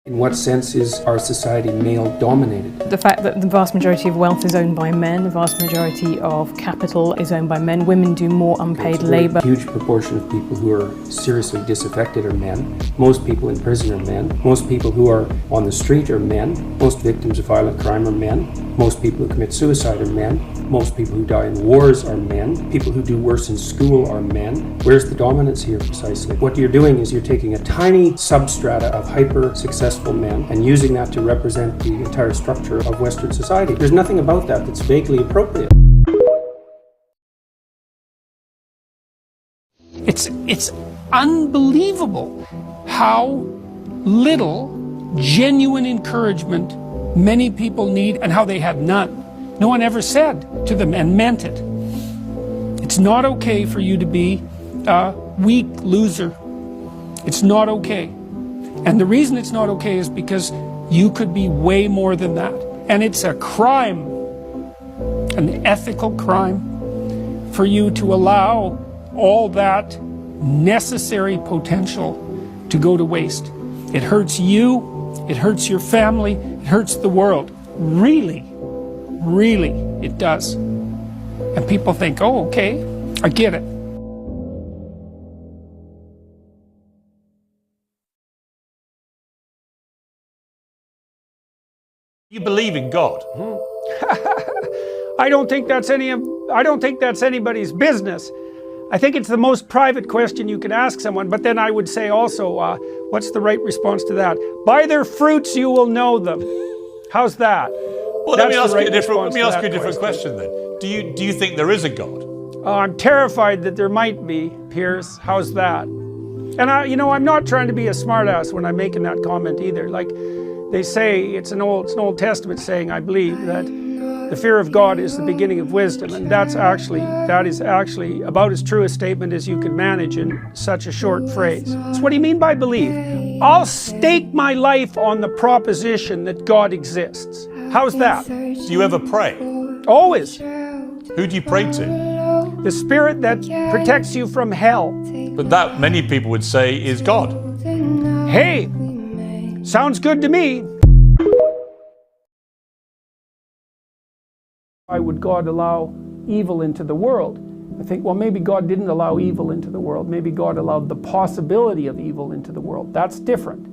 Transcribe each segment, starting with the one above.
In what sense is our society male-dominated? The fact that the vast majority of wealth is owned by men, the vast majority of capital is owned by men. Women do more unpaid labour. A huge proportion of people who are seriously disaffected are men. Most people in prison are men. Most people who are on the street are men. Most victims of violent crime are men. Most people who commit suicide are men. Most people who die in wars are men. People who do worse in school are men. Where's the dominance here precisely? What you're doing is you're taking a tiny substrata of hyper-successful men and using that to represent the entire structure of Western society. There's nothing about that that's vaguely appropriate. It's unbelievable how little genuine encouragement many people need and how they had none. No one ever said to them and meant it. It's not okay for you to be a weak loser. It's not okay. And the reason it's not okay is because you could be way more than that. And it's a crime, an ethical crime, for you to allow all that necessary potential to go to waste. It hurts you, it hurts your family, it hurts the world. Really, really, it does. And people think, oh, okay, I get it. You believe in God? I don't think that's anybody's business. I think it's the most private question you can ask someone, but then I would say also, what's the right response to that? By their fruits you will know them. How's that? Well, let me ask you a different question then. Do you think there is a God? I'm terrified that there might be, Piers. How's that? And I'm not trying to be a smartass when I'm making that comment either. Like they say, it's an Old Testament saying, I believe, that the fear of God is the beginning of wisdom, and that is actually about as true a statement as you can manage in such a short phrase. So what do you mean by believe? I'll stake my life on the proposition that God exists. How's that? Do you ever pray? Always. Who do you pray to? The spirit that protects you from hell. But that, many people would say, is God. Hey, sounds good to me. Why would God allow evil into the world? I think, well, maybe God didn't allow evil into the world. Maybe God allowed the possibility of evil into the world. That's different.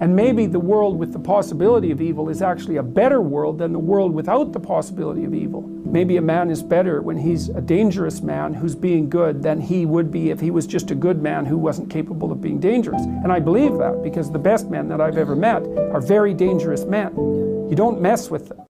And maybe the world with the possibility of evil is actually a better world than the world without the possibility of evil. Maybe a man is better when he's a dangerous man who's being good than he would be if he was just a good man who wasn't capable of being dangerous. And I believe that because the best men that I've ever met are very dangerous men. You don't mess with them.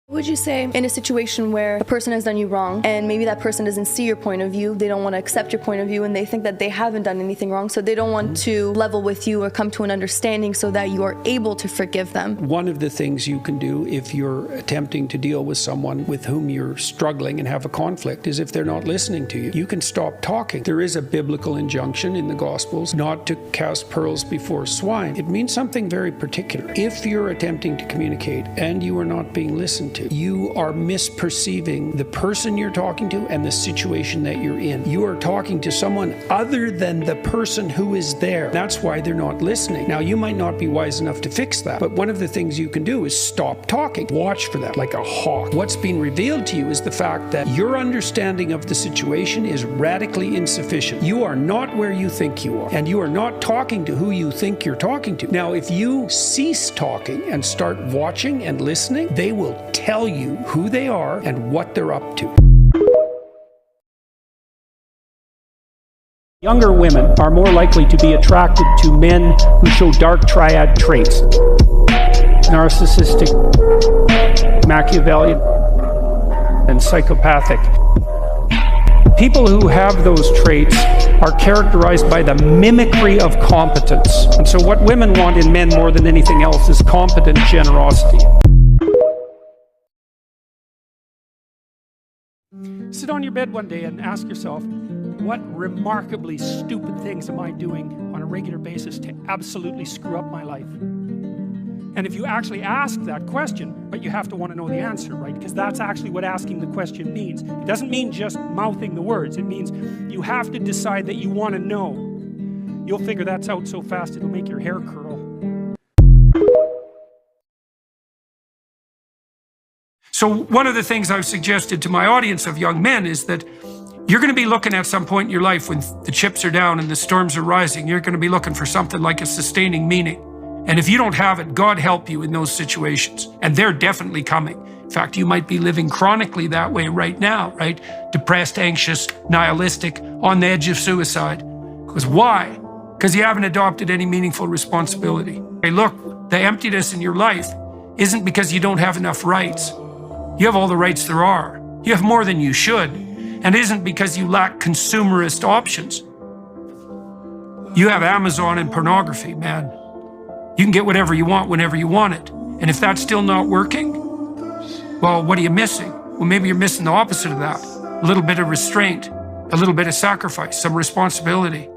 Would you say in a situation where a person has done you wrong and maybe that person doesn't see your point of view, they don't want to accept your point of view and they think that they haven't done anything wrong, so they don't want to level with you or come to an understanding so that you are able to forgive them? One of the things you can do if you're attempting to deal with someone with whom you're struggling and have a conflict is if they're not listening to you, you can stop talking. There is a biblical injunction in the Gospels not to cast pearls before swine. It means something very particular. If you're attempting to communicate and you are not being listened to, you are misperceiving the person you're talking to and the situation that you're in. You are talking to someone other than the person who is there. That's why they're not listening. Now, you might not be wise enough to fix that, but one of the things you can do is stop talking. Watch for that, like a hawk. What's being revealed to you is the fact that your understanding of the situation is radically insufficient. You are not where you think you are, and you are not talking to who you think you're talking to. Now, if you cease talking and start watching and listening, they will tell you who they are and what they're up to. Younger women are more likely to be attracted to men who show dark triad traits: narcissistic, Machiavellian, and psychopathic. People who have those traits are characterized by the mimicry of competence. And so what women want in men more than anything else is competent generosity. Sit on your bed one day and ask yourself, what remarkably stupid things am I doing on a regular basis to absolutely screw up my life? And if you actually ask that question, but you have to want to know the answer, right? Because that's actually what asking the question means. It doesn't mean just mouthing the words. It means you have to decide that you want to know. You'll figure that's out so fast it'll make your hair curl. So one of the things I've suggested to my audience of young men is that you're going to be looking at some point in your life when the chips are down and the storms are rising, you're going to be looking for something like a sustaining meaning. And if you don't have it, God help you in those situations. And they're definitely coming. In fact, you might be living chronically that way right now, right? Depressed, anxious, nihilistic, on the edge of suicide. Because why? Because you haven't adopted any meaningful responsibility. Hey, look, the emptiness in your life isn't because you don't have enough rights. You have all the rights there are. You have more than you should. And it isn't because you lack consumerist options. You have Amazon and pornography, man. You can get whatever you want whenever you want it. And if that's still not working, well, what are you missing? Well, maybe you're missing the opposite of that. A little bit of restraint, a little bit of sacrifice, some responsibility.